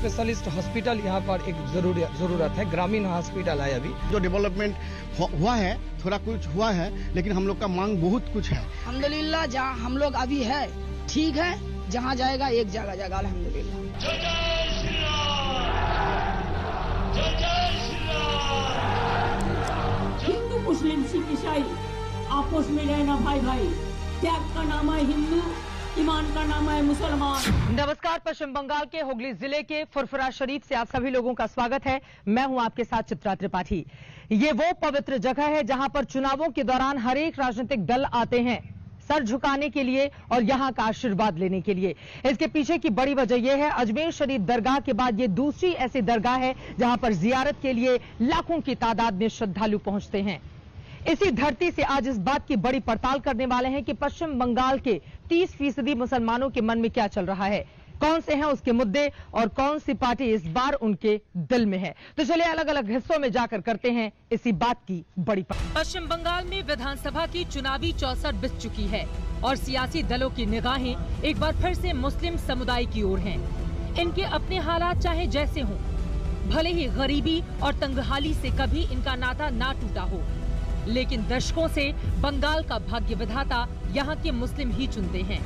Specialist hospital यहाँ पर एक जरूरत है, ग्रामीण हॉस्पिटल है। अभी जो डेवलपमेंट हुआ है, थोड़ा कुछ हुआ है, लेकिन हम लोग का मांग बहुत कुछ है। अल्हम्दुलिल्लाह जहाँ हम लोग अभी है ठीक है, जहाँ जाएगा एक जगह जाएगा अल्हम्दुलिल्लाह। हिंदू मुस्लिम सिख ईसाई आपस में रहना भाई भाई। त्याग का नाम है हिंदू, ईमान का नाम है मुसलमान। नमस्कार, पश्चिम बंगाल के हुगली जिले के फुरफुरा शरीफ से आप सभी लोगों का स्वागत है। मैं हूं आपके साथ चित्रा त्रिपाठी। ये वो पवित्र जगह है जहां पर चुनावों के दौरान हर एक राजनीतिक दल आते हैं सर झुकाने के लिए और यहां का आशीर्वाद लेने के लिए। इसके पीछे की बड़ी वजह यह है, अजमेर शरीफ दरगाह के बाद ये दूसरी ऐसी दरगाह है जहां पर जियारत के लिए लाखों की तादाद में श्रद्धालु पहुंचते हैं। इसी धरती से आज इस बात की बड़ी पड़ताल करने वाले हैं कि पश्चिम बंगाल के 30% मुसलमानों के मन में क्या चल रहा है, कौन से हैं उसके मुद्दे और कौन सी पार्टी इस बार उनके दिल में है। तो चलिए अलग अलग हिस्सों में जाकर करते हैं इसी बात की बड़ी पड़ताल। पश्चिम बंगाल में विधानसभा की चुनावी चौसर बीत चुकी है और सियासी दलों की निगाहें एक बार फिर से मुस्लिम समुदाय की ओर हैं। इनके अपने हालात चाहे जैसे हों, भले ही गरीबी और तंगहाली से कभी इनका नाता ना टूटा हो, लेकिन दशकों से बंगाल का भाग्य विधाता यहाँ के मुस्लिम ही चुनते हैं।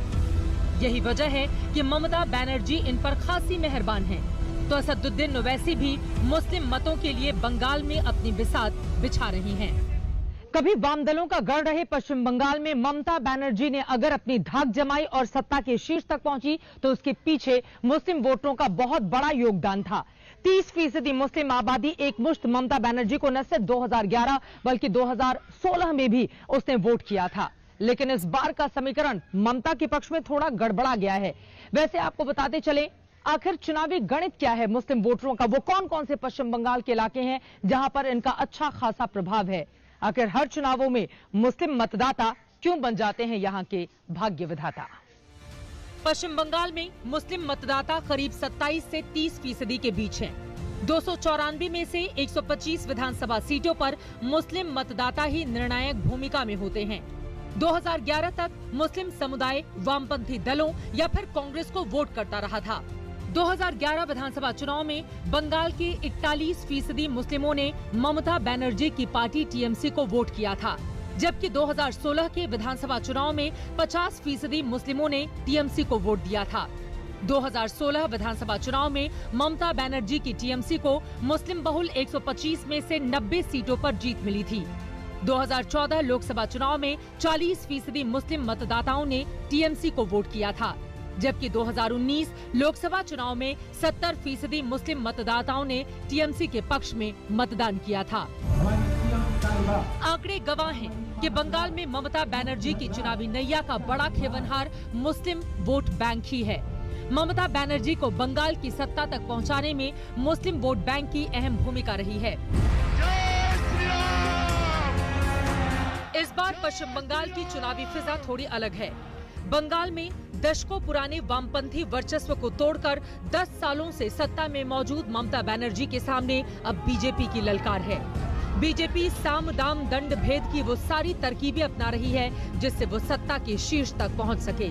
यही वजह है कि ममता बनर्जी इन पर खासी मेहरबान हैं। तो असदुद्दीन ओवैसी भी मुस्लिम मतों के लिए बंगाल में अपनी बिसात बिछा रही हैं। कभी वाम दलों का गढ़ रहे पश्चिम बंगाल में ममता बनर्जी ने अगर अपनी धाक जमाई और सत्ता के शीर्ष तक पहुंची तो उसके पीछे मुस्लिम वोटरों का बहुत बड़ा योगदान था। 30% मुस्लिम आबादी एक मुश्त ममता बनर्जी को न सिर्फ 2011 बल्कि 2016 में भी उसने वोट किया था। लेकिन इस बार का समीकरण ममता के पक्ष में थोड़ा गड़बड़ा गया है। वैसे आपको बताते चले, आखिर चुनावी गणित क्या है मुस्लिम वोटरों का, वो कौन कौन से पश्चिम बंगाल के इलाके हैं जहां पर इनका अच्छा खासा प्रभाव है। आखिर हर चुनावों में मुस्लिम मतदाता क्यों बन जाते हैं यहाँ के भाग्य विधाता। पश्चिम बंगाल में मुस्लिम मतदाता करीब 27 से 30% के बीच हैं। 294 में से 125 विधानसभा सीटों पर मुस्लिम मतदाता ही निर्णायक भूमिका में होते हैं। 2011 तक मुस्लिम समुदाय वामपंथी दलों या फिर कांग्रेस को वोट करता रहा था। 2011 विधानसभा चुनाव में बंगाल के 41% मुस्लिमों ने ममता बनर्जी की पार्टी टीएमसी को वोट किया था, जबकि 2016 के विधानसभा चुनाव में 50% मुस्लिमों ने टीएमसी को वोट दिया था। 2016 विधानसभा चुनाव में ममता बनर्जी की टीएमसी को मुस्लिम बहुल 125 में से 90 सीटों पर जीत मिली थी। 2014 लोकसभा चुनाव में 40% मुस्लिम मतदाताओं ने टीएमसी को वोट किया था, जबकि 2019 लोकसभा चुनाव में 70% मुस्लिम मतदाताओं ने टीएमसी के पक्ष में मतदान किया था। आंकड़े गवाह हैं कि बंगाल में ममता बनर्जी की चुनावी नैया का बड़ा खेवनहार मुस्लिम वोट बैंक ही है। ममता बनर्जी को बंगाल की सत्ता तक पहुंचाने में मुस्लिम वोट बैंक की अहम भूमिका रही है। इस बार पश्चिम बंगाल की चुनावी फिजा थोड़ी अलग है। बंगाल में दशकों पुराने वामपंथी वर्चस्व को तोड़कर 10 सालों से सत्ता में मौजूद ममता बनर्जी के सामने अब बीजेपी की ललकार है। बीजेपी साम दाम दंड भेद की वो सारी तरकीबें अपना रही है जिससे वो सत्ता के शीर्ष तक पहुंच सके।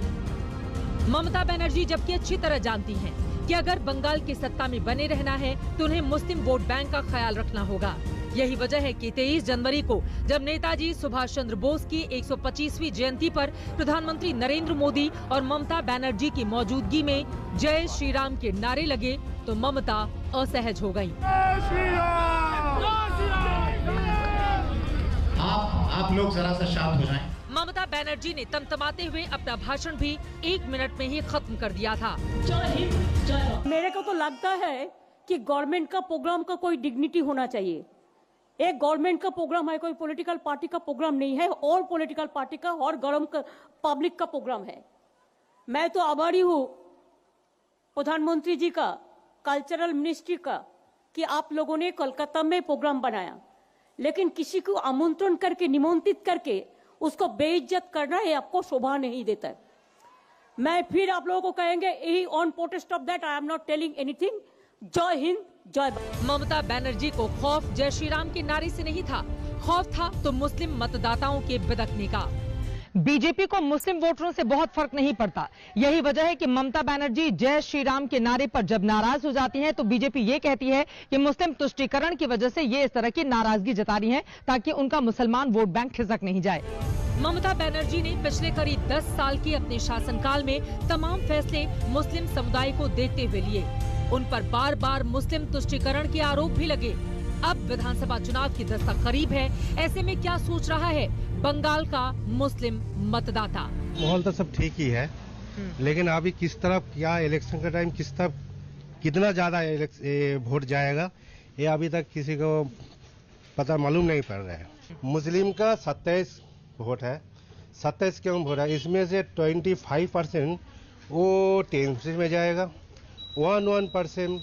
ममता बनर्जी जबकि अच्छी तरह जानती हैं कि अगर बंगाल की सत्ता में बने रहना है तो उन्हें मुस्लिम वोट बैंक का ख्याल रखना होगा। यही वजह है कि 23 जनवरी को जब नेताजी सुभाष चंद्र बोस की 125वीं जयंती पर प्रधानमंत्री नरेंद्र मोदी और ममता बनर्जी की मौजूदगी में जय श्री राम के नारे लगे तो ममता असहज हो गयी। आप लोग जरा सा शांत हो जाएं। ममता बनर्जी ने तमतमाते हुए अपना भाषण भी 1 मिनट में ही खत्म कर दिया था। मेरे को तो लगता है कि गवर्नमेंट का प्रोग्राम का कोई डिग्निटी होना चाहिए। एक गवर्नमेंट का प्रोग्राम है, कोई पॉलिटिकल पार्टी का प्रोग्राम नहीं है। ऑल पॉलिटिकल पार्टी का और गरम पब्लिक का प्रोग्राम है। मैं तो आभारी हूँ प्रधानमंत्री जी का, कल्चरल मिनिस्ट्री का, कि आप लोगों ने कोलकाता में प्रोग्राम बनाया, लेकिन किसी को आमंत्रण करके, निमंत्रित करके उसको बेइज्जत करना ये आपको शोभा नहीं देता है। मैं फिर आप लोगों को कहेंगे, यही on protest of that I am not telling anything. जय हिंद, जय। ममता बनर्जी को खौफ जय श्री राम के नारे से नहीं था, खौफ था तो मुस्लिम मतदाताओं के बिदकने का। बीजेपी को मुस्लिम वोटरों से बहुत फर्क नहीं पड़ता। यही वजह है कि ममता बनर्जी जय श्री राम के नारे पर जब नाराज हो जाती हैं तो बीजेपी ये कहती है कि मुस्लिम तुष्टीकरण की वजह से ये इस तरह की नाराजगी जता रही है ताकि उनका मुसलमान वोट बैंक खिसक नहीं जाए। ममता बनर्जी ने पिछले करीब 10 साल के अपने शासनकाल में तमाम फैसले मुस्लिम समुदाय को देखते हुए लिए। उन पर बार बार मुस्लिम तुष्टीकरण के आरोप भी लगे। अब विधानसभा चुनाव की दस्तक करीब है, ऐसे में क्या सोच रहा है बंगाल का मुस्लिम मतदाता? माहौल तो सब ठीक ही है, लेकिन अभी किस तरफ क्या इलेक्शन का टाइम किस तरफ कितना ज्यादा वोट जाएगा ये अभी तक किसी को पता मालूम नहीं पड़ रहा है। मुस्लिम का 27 वोट है, 27 क्यों वोट है, इसमें से 25% वो टीएमसी में जाएगा, 1%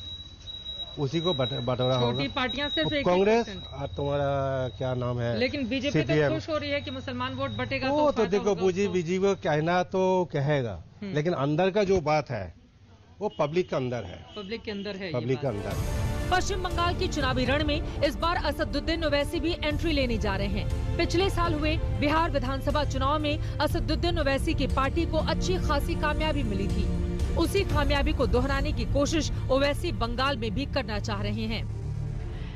उसी को बटोरा होगा। छोटी पार्टियां सिर्फ कांग्रेस और तुम्हारा क्या नाम है, लेकिन बीजेपी तो खुश हो रही है कि मुसलमान वोट बटेगा। वो तो देखो बीजेपी को कहना तो कहेगा, लेकिन अंदर का जो बात है वो पब्लिक के अंदर है, पब्लिक के अंदर है, पब्लिक के अंदर। पश्चिम बंगाल की चुनावी रण में इस बार असदुद्दीन ओवैसी भी एंट्री लेने जा रहे हैं। पिछले साल हुए बिहार विधानसभा चुनाव में असदुद्दीन ओवैसी की पार्टी को अच्छी खासी कामयाबी मिली थी। उसी कामयाबी को दोहराने की कोशिश ओवैसी बंगाल में भी करना चाह रहे हैं।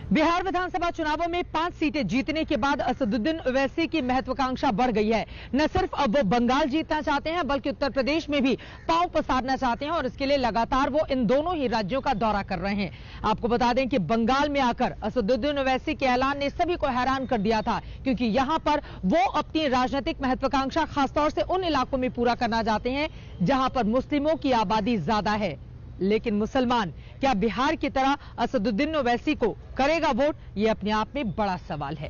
बिहार विधानसभा चुनावों में 5 सीटें जीतने के बाद असदुद्दीन ओवैसी की महत्वाकांक्षा बढ़ गई है। न सिर्फ अब वो बंगाल जीतना चाहते हैं बल्कि उत्तर प्रदेश में भी पांव पसारना चाहते हैं और इसके लिए लगातार वो इन दोनों ही राज्यों का दौरा कर रहे हैं। आपको बता दें कि बंगाल में आकर असदुद्दीन ओवैसी के ऐलान ने सभी को हैरान कर दिया था, क्योंकि यहाँ पर वो अपनी राजनीतिक महत्वाकांक्षा खासतौर से उन इलाकों में पूरा करना चाहते हैं जहां पर मुस्लिमों की आबादी ज्यादा है। लेकिन मुसलमान क्या बिहार की तरह असदुद्दीन ओवैसी को करेगा वोट, ये अपने आप में बड़ा सवाल है।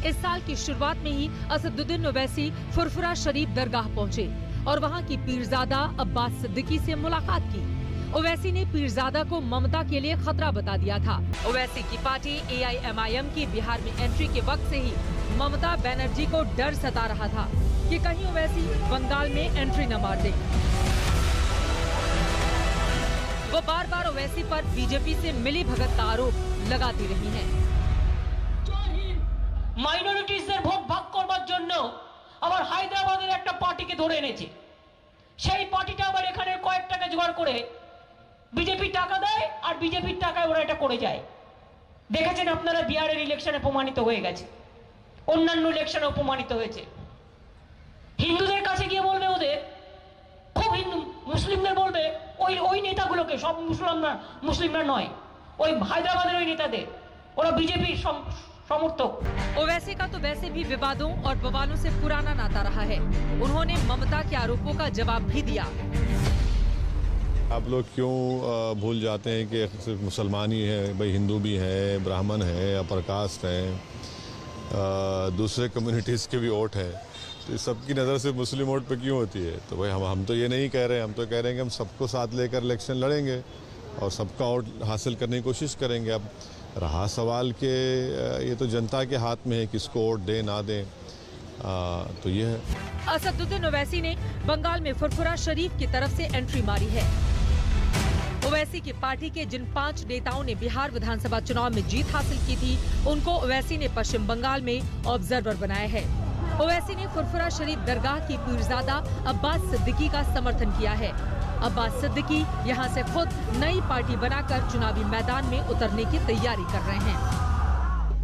इस साल की शुरुआत में ही असदुद्दीन ओवैसी फुरफुरा शरीफ दरगाह पहुंचे और वहां की पीरजादा अब्बास सिद्दीकी से मुलाकात की। ओवैसी ने पीरजादा को ममता के लिए खतरा बता दिया था। ओवैसी की पार्टी AIMIM की बिहार में एंट्री के वक्त से ही ममता बनर्जी को डर सता रहा था कि कहीं ओवैसी बंगाल में एंट्री न मार दे। वो बार बार ओवैसी पर बीजेपी से मिली भगत का आरोप लगाती रही हैं। মাইনরিটিসদের ভোট ভাগ করবার জন্য আবার হায়দ্রাবাদের একটা পার্টিকে ধরে এনেছে। সেই পার্টিটা আবার এখানে কয়েক টাকা জোগাড় করে বিজেপি টাকা দেয় আর বিজেপির টাকায় ওরা এটা করে যায়। দেখেছেন আপনারা বিহারের ইলেকশনে প্রমাণিত হয়ে গেছে, অন্যান্য ইলেকশনে প্রমাণিত হয়েছে। হিন্দুদের কাছে গিয়ে বলবে ওদের খুব হিন্দু, মুসলিমদের বলবে ওই নেতাগুলোকে, সব মুসলিমরা নয়, ওই হায়দ্রাবাদের ওই নেতাদের, ওরা বিজেপির समर्थक। ओवैसी का तो वैसे भी विवादों और बवालों से पुराना नाता रहा है। उन्होंने ममता के आरोपों का जवाब भी दिया। आप लोग क्यों भूल जाते हैं कि सिर्फ मुसलमान ही है, भाई हिंदू भी है, ब्राह्मण है, अपर कास्ट है, दूसरे कम्युनिटीज़ के भी वोट है, तो इस सबकी नज़र से मुस्लिम वोट पे क्यों होती है? तो भाई हम तो ये नहीं कह रहे, हम तो कह रहे हैं कि हम सबको साथ लेकर इलेक्शन लड़ेंगे और सबका वोट हासिल करने की कोशिश करेंगे। अब रहा सवाल कि ये तो जनता के हाथ में है किसको वोट दें ना दें, तो ये है। असदुद्दीन ओवैसी ने बंगाल में फुरफुरा शरीफ की तरफ से एंट्री मारी है। ओवैसी की पार्टी के जिन 5 नेताओं ने बिहार विधानसभा चुनाव में जीत हासिल की थी, उनको ओवैसी ने पश्चिम बंगाल में ऑब्जर्वर बनाया है। ओवैसी ने फुरफुरा शरीफ दरगाह की पीरजादा अब्बास सिद्दीकी का समर्थन किया है। अब्बास सिद्दीकी यहाँ से खुद नई पार्टी बनाकर चुनावी मैदान में उतरने की तैयारी कर रहे हैं।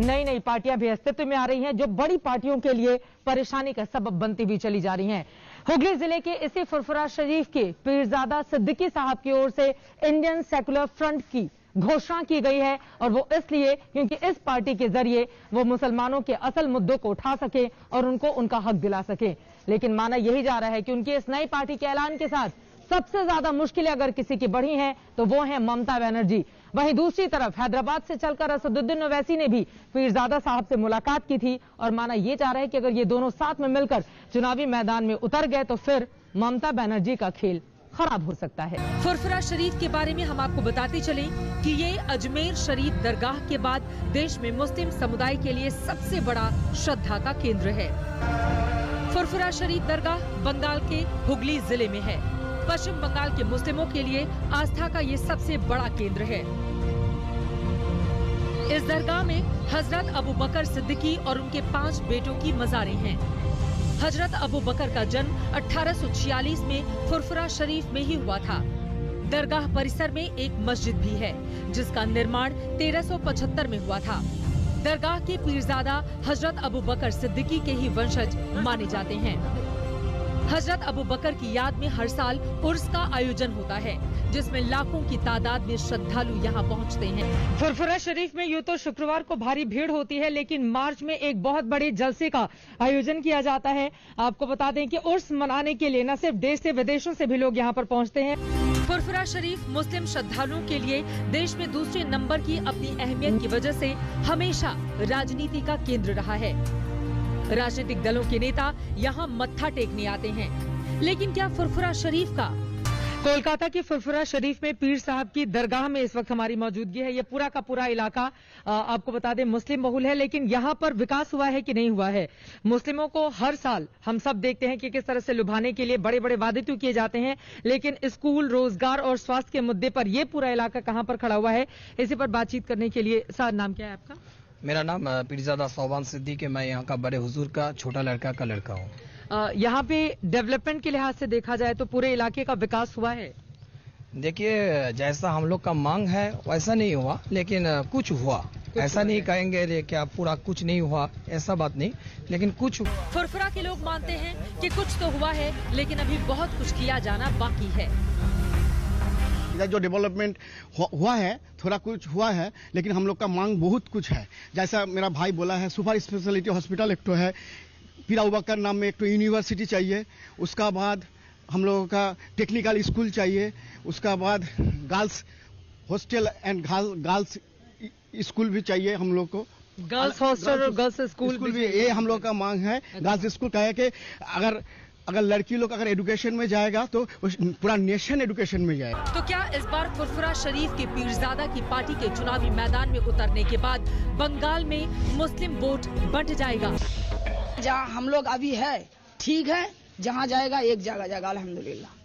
नई पार्टियां भी अस्तित्व में आ रही हैं, जो बड़ी पार्टियों के लिए परेशानी का सबब बनती हुई चली जा रही हैं। हुगली जिले के इसी फुरफुरा शरीफ के पीरजादा सिद्दीकी साहब की ओर से इंडियन सेकुलर फ्रंट की घोषणा की गई है, और वो इसलिए क्योंकि इस पार्टी के जरिए वो मुसलमानों के असल मुद्दों को उठा सके और उनको उनका हक दिला सके। लेकिन माना यही जा रहा है कि उनकी इस नई पार्टी के ऐलान के साथ सबसे ज्यादा मुश्किलें अगर किसी की बढ़ी हैं तो वो है ममता बनर्जी। वहीं दूसरी तरफ हैदराबाद से चलकर असदुद्दीन ओवैसी ने भी पीरजादा साहब से मुलाकात की थी, और माना ये जा रहा है कि अगर ये दोनों साथ में मिलकर चुनावी मैदान में उतर गए तो फिर ममता बनर्जी का खेल खराब हो सकता है। फुरफुरा शरीफ के बारे में हम आपको बताते चले कि ये अजमेर शरीफ दरगाह के बाद देश में मुस्लिम समुदाय के लिए सबसे बड़ा श्रद्धा का केंद्र है। फुरफुरा शरीफ दरगाह बंगाल के हुगली जिले में है। पश्चिम बंगाल के मुस्लिमों के लिए आस्था का ये सबसे बड़ा केंद्र है। इस दरगाह में हजरत अबू बकर सिद्दीकी और उनके 5 बेटों की मज़ारें हैं। हजरत अबू बकर का जन्म 1846 में फुरफुरा शरीफ में ही हुआ था। दरगाह परिसर में एक मस्जिद भी है जिसका निर्माण 1375 में हुआ था। दरगाह के पीरजादा हजरत अबू बकर सिद्दीकी के ही वंशज माने जाते हैं। हजरत अबू बकर की याद में हर साल उर्स का आयोजन होता है जिसमें लाखों की तादाद में श्रद्धालु यहाँ पहुँचते हैं। फुरफुरा शरीफ में यूं तो शुक्रवार को भारी भीड़ होती है, लेकिन मार्च में एक बहुत बड़े जलसे का आयोजन किया जाता है। आपको बता दें कि उर्स मनाने के लिए न सिर्फ देश से विदेशों से भी लोग यहाँ पर पहुँचते हैं। फुरफुरा शरीफ मुस्लिम श्रद्धालुओं के लिए देश में दूसरे नंबर की अपनी अहमियत की वजह से हमेशा राजनीति का केंद्र रहा है। राजनीतिक दलों के नेता यहाँ मत्था टेकने आते हैं, लेकिन क्या फुरफुरा शरीफ का? कोलकाता की फुरफुरा शरीफ में पीर साहब की दरगाह में इस वक्त हमारी मौजूदगी है। ये पूरा का पूरा इलाका आपको बता दें मुस्लिम बहुल है, लेकिन यहाँ पर विकास हुआ है कि नहीं हुआ है? मुस्लिमों को हर साल हम सब देखते हैं कि किस तरह से लुभाने के लिए बड़े बड़े वादे तो किए जाते हैं, लेकिन स्कूल, रोजगार और स्वास्थ्य के मुद्दे पर ये पूरा इलाका कहाँ पर खड़ा हुआ है? इसी पर बातचीत करने के लिए सर, नाम क्या है आपका? मेरा नाम पीरजादा सोबान सिद्दीकी, मैं यहाँ का बड़े हुजूर का छोटा लड़का का लड़का हूँ। यहाँ पे डेवलपमेंट के लिहाज से देखा जाए तो पूरे इलाके का विकास हुआ है? देखिए, जैसा हम लोग का मांग है वैसा नहीं हुआ, लेकिन कुछ हुआ। ऐसा नहीं कहेंगे कि पूरा कुछ नहीं हुआ, ऐसा बात नहीं, लेकिन कुछ। फुरफुरा के लोग मानते हैं कि कुछ तो हुआ है, लेकिन अभी बहुत कुछ किया जाना बाकी है। इधर जो डेवलपमेंट हुआ है, थोड़ा कुछ हुआ है, लेकिन हम लोग का मांग बहुत कुछ है। जैसा मेरा भाई बोला है, सुपर स्पेशलिटी हॉस्पिटल एक तो है, पीर अबू बकर नाम में एक तो यूनिवर्सिटी चाहिए, उसका बाद हम लोगों का टेक्निकल स्कूल चाहिए, उसका बाद girls hostel and girls school भी चाहिए हम लोग को। गर्ल्स हॉस्टल और गर्ल्स स्कूल भी, ये हम लोग का मांग है। गर्ल्स स्कूल कहे कि अगर लड़की लोग अगर एजुकेशन में जाएगा तो पूरा नेशन एजुकेशन में जाएगा। तो क्या इस बार फुरफुरा शरीफ के पीरजादा की पार्टी के चुनावी मैदान में उतरने के बाद बंगाल में मुस्लिम वोट बंट जाएगा? जहाँ हम लोग अभी है ठीक है, जहाँ जाएगा एक जगह जाएगा अल्हम्दुलिल्लाह।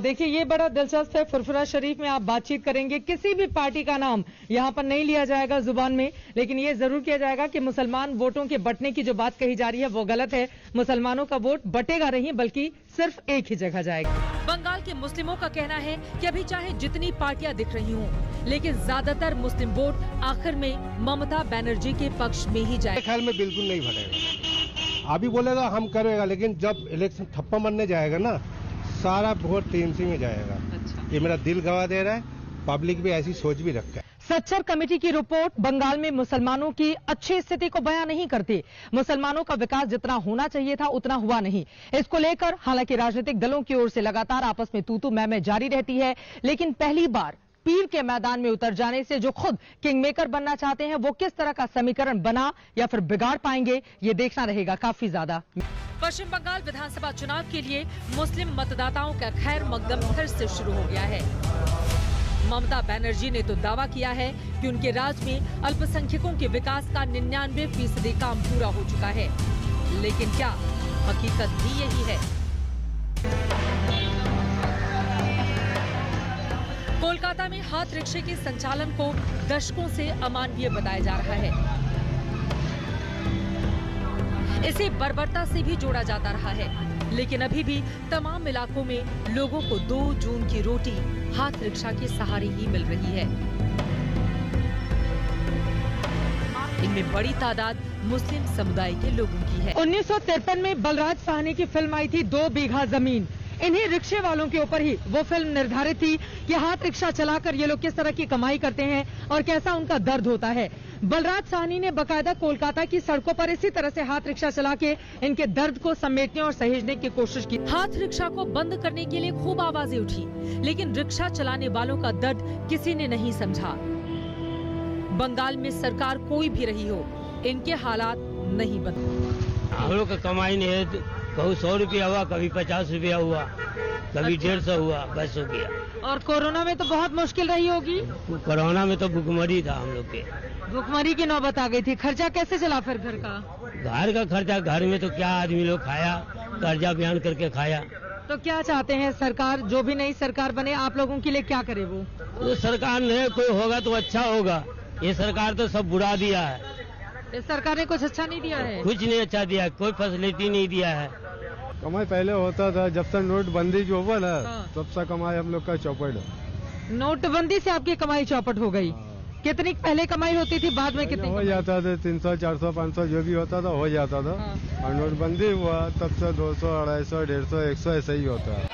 देखिए, ये बड़ा दिलचस्प है। फुरफुरा शरीफ में आप बातचीत करेंगे, किसी भी पार्टी का नाम यहाँ पर नहीं लिया जाएगा जुबान में, लेकिन ये जरूर किया जाएगा कि मुसलमान वोटों के बंटने की जो बात कही जा रही है वो गलत है। मुसलमानों का वोट बटेगा नहीं, बल्कि सिर्फ एक ही जगह जाएगा। बंगाल के मुस्लिमों का कहना है कि अभी चाहे जितनी पार्टियां दिख रही हों, लेकिन ज्यादातर मुस्लिम वोट आखिर में ममता बनर्जी के पक्ष में ही जाएगा। ख्याल में बिल्कुल नहीं बढ़ेगा। अभी बोलेगा हम करेगा, लेकिन जब इलेक्शन थप्पा मारने जाएगा ना, सारा वोट टीएमसी में जाएगा। अच्छा। ये मेरा दिल गवाह दे रहा है, पब्लिक भी ऐसी सोच भी रखता है। सच्चर कमेटी की रिपोर्ट बंगाल में मुसलमानों की अच्छी स्थिति को बयां नहीं करती। मुसलमानों का विकास जितना होना चाहिए था उतना हुआ नहीं। इसको लेकर हालांकि राजनीतिक दलों की ओर से लगातार आपस में तू-तू मैं जारी रहती है, लेकिन पहली बार पीर के मैदान में उतर जाने से जो खुद किंग मेकर बनना चाहते हैं वो किस तरह का समीकरण बना या फिर बिगाड़ पाएंगे, ये देखना रहेगा काफी ज्यादा। पश्चिम बंगाल विधानसभा चुनाव के लिए मुस्लिम मतदाताओं का खैर मकदम फिर से शुरू हो गया है। ममता बनर्जी ने तो दावा किया है कि उनके राज में अल्पसंख्यकों के विकास का 99% काम पूरा हो चुका है, लेकिन क्या हकीकत भी यही है? कोलकाता में हाथ रिक्शे के संचालन को दशकों से अमानवीय बताया जा रहा है। इसे बर्बरता से भी जोड़ा जाता रहा है, लेकिन अभी भी तमाम इलाकों में लोगों को 2 जून की रोटी हाथ रिक्शा के सहारे ही मिल रही है। इनमें बड़ी तादाद मुस्लिम समुदाय के लोगों की है। 1953 में बलराज साहनी की फिल्म आई थी 2 बीघा जमीन। इन्हीं रिक्शे वालों के ऊपर ही वो फिल्म निर्धारित थी कि हाथ रिक्शा चलाकर ये लोग किस तरह की कमाई करते हैं और कैसा उनका दर्द होता है। बलराज साहनी ने बकायदा कोलकाता की सड़कों पर इसी तरह से हाथ रिक्शा चला के इनके दर्द को समेटने और सहेजने की कोशिश की। हाथ रिक्शा को बंद करने के लिए खूब आवाजें उठी, लेकिन रिक्शा चलाने वालों का दर्द किसी ने नहीं समझा। बंगाल में सरकार कोई भी रही हो, इनके हालात नहीं बदले। हम लोग का कमाई नहीं है, कभी 100 रुपया हुआ, कभी 50 रुपया हुआ, कभी 150 हुआ, बस हो गया। और कोरोना में तो बहुत मुश्किल रही होगी। कोरोना में तो भुखमरी था हम लोग के, भुखमरी की नौबत आ गई थी। खर्चा कैसे चला फिर घर का? घर का खर्चा, घर में तो क्या आदमी लोग खाया, कर्जा बयान करके खाया। तो क्या चाहते हैं सरकार, जो भी नई सरकार बने, आप लोगों के लिए क्या करे वो? तो सरकार नहीं कोई होगा तो अच्छा होगा, ये सरकार तो सब बुरा दिया है। इस सरकार ने कुछ अच्छा नहीं दिया है? कुछ नहीं अच्छा दिया, कोई फैसिलिटी नहीं दिया है। कमाई पहले होता था, जब से नोटबंदी जो हुआ ना, हाँ। तब से कमाई हम लोग का चौपट है। नोटबंदी से आपकी कमाई चौपट हो गई। कितनी पहले कमाई होती थी, बाद में कितनी? हो जाता था 300, 400, 500 जो भी होता था हो जाता था। और नोटबंदी हुआ तब से 200, 250, 150, 100 ऐसा ही होता है।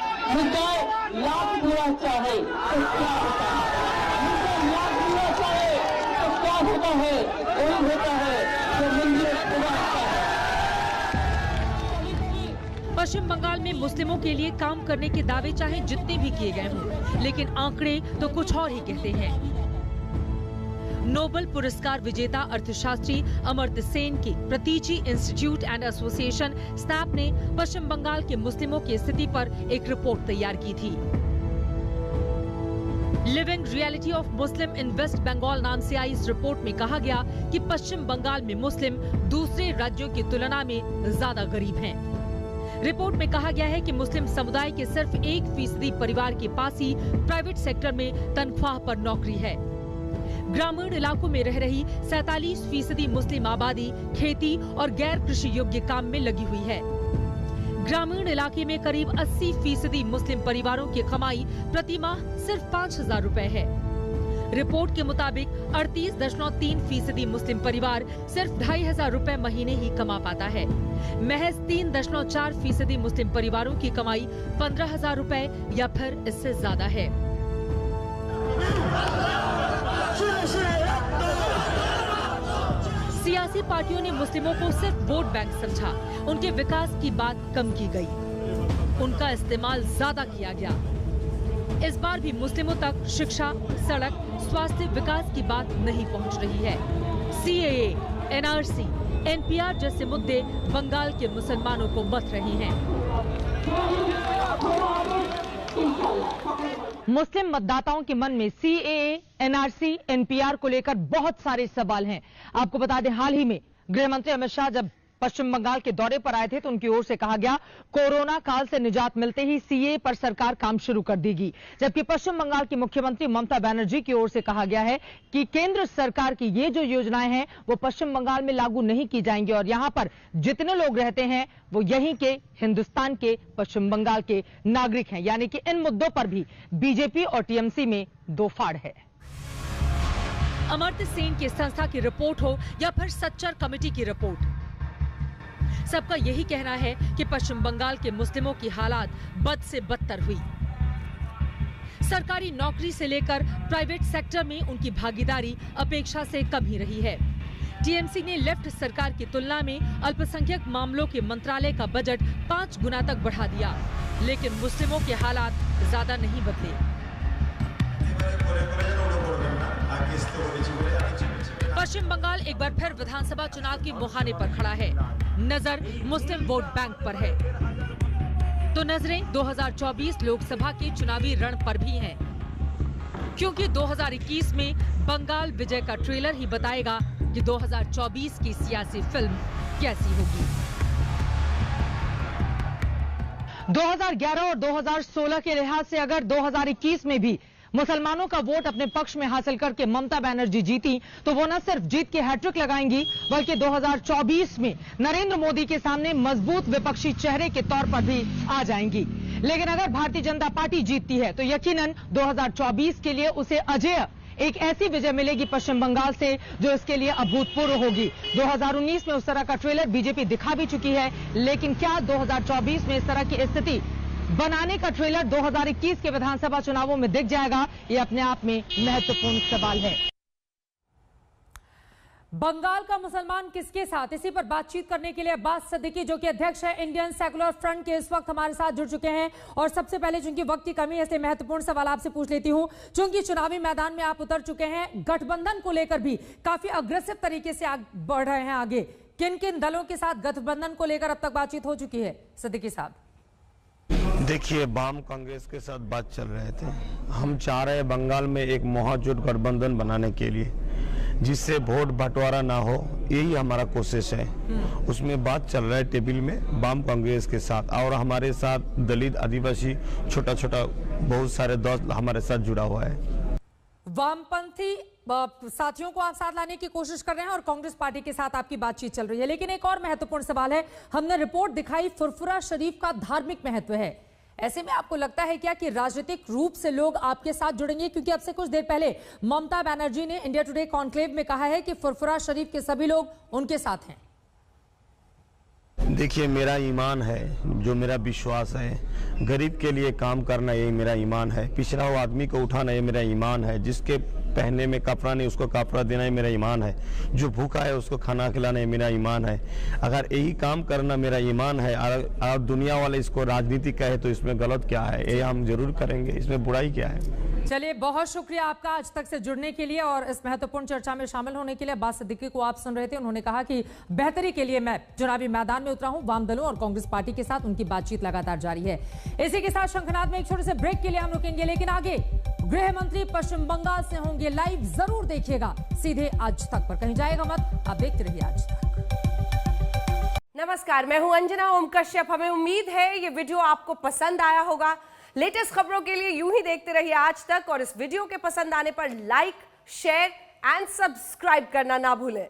पश्चिम बंगाल में मुस्लिमों के लिए काम करने के दावे चाहे जितने भी किए गए हों, लेकिन आंकड़े तो कुछ और ही कहते हैं। नोबेल पुरस्कार विजेता अर्थशास्त्री अमर्त्य सेन की प्रतीची इंस्टीट्यूट एंड एसोसिएशन स्नैप ने पश्चिम बंगाल के मुस्लिमों की स्थिति पर एक रिपोर्ट तैयार की थी। Living reality of Muslim in West Bengal नाम से आई इस रिपोर्ट में कहा गया कि पश्चिम बंगाल में मुस्लिम दूसरे राज्यों की तुलना में ज्यादा गरीब हैं। रिपोर्ट में कहा गया है कि मुस्लिम समुदाय के सिर्फ 1% परिवार के पास ही प्राइवेट सेक्टर में तनख्वाह पर नौकरी है। ग्रामीण इलाकों में रह रही 47% मुस्लिम आबादी खेती और गैर कृषि योग्य काम में लगी हुई है। ग्रामीण इलाके में करीब 80% मुस्लिम परिवारों की कमाई प्रति माह सिर्फ 5,000 रुपए है। रिपोर्ट के मुताबिक 38.3% मुस्लिम परिवार सिर्फ 2,500 रुपए महीने ही कमा पाता है। महज 3.4% मुस्लिम परिवारों की कमाई 15,000 रुपए या फिर इससे ज्यादा है। सियासी पार्टियों ने मुस्लिमों को सिर्फ वोट बैंक समझा, उनके विकास की बात कम की गई, उनका इस्तेमाल ज्यादा किया गया। इस बार भी मुस्लिमों तक शिक्षा, सड़क, स्वास्थ्य, विकास की बात नहीं पहुंच रही है। CAA, NRC, NPR जैसे मुद्दे बंगाल के मुसलमानों को बत रहे हैं। मुस्लिम मतदाताओं के मन में CAA, NRC, NPR को लेकर बहुत सारे सवाल हैं। आपको बता दें, हाल ही में गृह मंत्री अमित शाह जब पश्चिम बंगाल के दौरे पर आए थे तो उनकी ओर से कहा गया कोरोना काल से निजात मिलते ही CAA पर सरकार काम शुरू कर देगी। जबकि पश्चिम बंगाल की मुख्यमंत्री ममता बनर्जी की ओर से कहा गया है कि केंद्र सरकार की ये जो योजनाएं हैं वो पश्चिम बंगाल में लागू नहीं की जाएंगी और यहां पर जितने लोग रहते हैं वो यहीं के हिंदुस्तान के पश्चिम बंगाल के नागरिक हैं। यानी कि इन मुद्दों पर भी बीजेपी और TMC में दो फाड़ है। अमर्त्य सेन की संस्था की रिपोर्ट हो या फिर सच्चर कमेटी की रिपोर्ट, सबका यही कहना है कि पश्चिम बंगाल के मुस्लिमों की हालात बद से बदतर हुई। सरकारी नौकरी से लेकर प्राइवेट सेक्टर में उनकी भागीदारी अपेक्षा से कम ही रही है। TMC ने लेफ्ट सरकार की तुलना में अल्पसंख्यक मामलों के मंत्रालय का बजट 5 गुना तक बढ़ा दिया, लेकिन मुस्लिमों के हालात ज्यादा नहीं बदले। पश्चिम बंगाल एक बार फिर विधानसभा चुनाव के मुहाने पर खड़ा है। नजर मुस्लिम वोट बैंक पर है तो नजरें 2024 लोकसभा के चुनावी रण पर भी हैं, क्योंकि 2021 में बंगाल विजय का ट्रेलर ही बताएगा कि 2024 की सियासी फिल्म कैसी होगी। 2011 और 2016 के लिहाज से अगर 2021 में भी मुसलमानों का वोट अपने पक्ष में हासिल करके ममता बनर्जी जीती तो वो न सिर्फ जीत के हैट्रिक लगाएंगी बल्कि 2024 में नरेंद्र मोदी के सामने मजबूत विपक्षी चेहरे के तौर पर भी आ जाएंगी। लेकिन अगर भारतीय जनता पार्टी जीतती है तो यकीनन 2024 के लिए उसे अजेय एक ऐसी विजय मिलेगी पश्चिम बंगाल से जो इसके लिए अभूतपूर्व होगी। 2019 में उस तरह का ट्रेलर बीजेपी दिखा भी चुकी है, लेकिन क्या 2024 में इस तरह की स्थिति बनाने का ट्रेलर 2021 के विधानसभा चुनावों में दिख जाएगा? ये अपने आप में महत्वपूर्ण सवाल है। बंगाल का मुसलमान किसके साथ, इसी पर बातचीत करने के लिए अब्बास सिद्दीकी जो कि अध्यक्ष है इंडियन सेकुलर फ्रंट के, इस वक्त हमारे साथ जुड़ चुके हैं। और सबसे पहले चूंकि वक्त की कमी है इसलिए महत्वपूर्ण सवाल आपसे पूछ लेती हूं। चूंकि चुनावी मैदान में आप उतर चुके हैं, गठबंधन को लेकर भी काफी अग्रेसिव तरीके से बढ़ रहे हैं आगे, किन किन दलों के साथ गठबंधन को लेकर अब तक बातचीत हो चुकी है सिद्दीकी साहब? देखिए, वाम कांग्रेस के साथ बात चल रहे थे। हम चाह रहे हैं बंगाल में एक महाजोट गठबंधन बनाने के लिए जिससे वोट बंटवारा ना हो, यही हमारा कोशिश है। उसमें बात चल रहा है टेबल में वाम कांग्रेस के साथ, और हमारे साथ दलित, आदिवासी, छोटा छोटा बहुत सारे दल हमारे साथ जुड़ा हुआ है। वामपंथी साथियों को आप साथ लाने की कोशिश कर रहे हैं और कांग्रेस पार्टी के साथ आपकी बातचीत चल रही है, लेकिन एक और महत्वपूर्ण सवाल है। हमने रिपोर्ट दिखाई, फुरफुरा शरीफ का धार्मिक महत्व है। ऐसे में आपको लगता है क्या कि राजनीतिक रूप से लोग आपके साथ जुड़ेंगे? क्योंकि अब से कुछ देर पहले ममता बनर्जी ने इंडिया टुडे कॉन्क्लेव में कहा है कि फुरफुरा शरीफ के सभी लोग उनके साथ हैं। देखिए, मेरा ईमान है, जो मेरा विश्वास है, गरीब के लिए काम करना यही मेरा ईमान है, पिछड़ा हुआ आदमी को उठाना ये मेरा ईमान है, जिसके पहनने में कपड़ा नहीं उसको कपड़ा देना ये मेरा ईमान है, जो भूखा है उसको खाना खिलाना ये मेरा ईमान है। अगर यही काम करना मेरा ईमान है और दुनिया वाले इसको राजनीति कहे तो इसमें गलत क्या है? ये हम जरूर करेंगे, इसमें बुराई क्या है? चलिए, बहुत शुक्रिया आपका आज तक से जुड़ने के लिए और इस महत्वपूर्ण चर्चा में शामिल होने के लिए। अब्बास सिद्दीकी को आप सुन रहे थे, उन्होंने कहा कि बेहतरी के लिए मैं चुनावी मैदान में उतरा हूं। वाम दलों और कांग्रेस पार्टी के साथ उनकी बातचीत लगातार जारी है। इसी के साथ शंखनाद में एक छोटे से ब्रेक के लिए हम रुकेंगे, लेकिन आगे गृह मंत्री पश्चिम बंगाल से होंगे लाइव, जरूर देखिएगा सीधे आज तक पर, कहीं जाएगा मत, आप देखते रहिए आज तक। नमस्कार, मैं हूं अंजना ओम कश्यप। हमें उम्मीद है ये वीडियो आपको पसंद आया होगा। लेटेस्ट खबरों के लिए यूं ही देखते रहिए आज तक और इस वीडियो के पसंद आने पर लाइक, शेयर एंड सब्सक्राइब करना ना भूलें।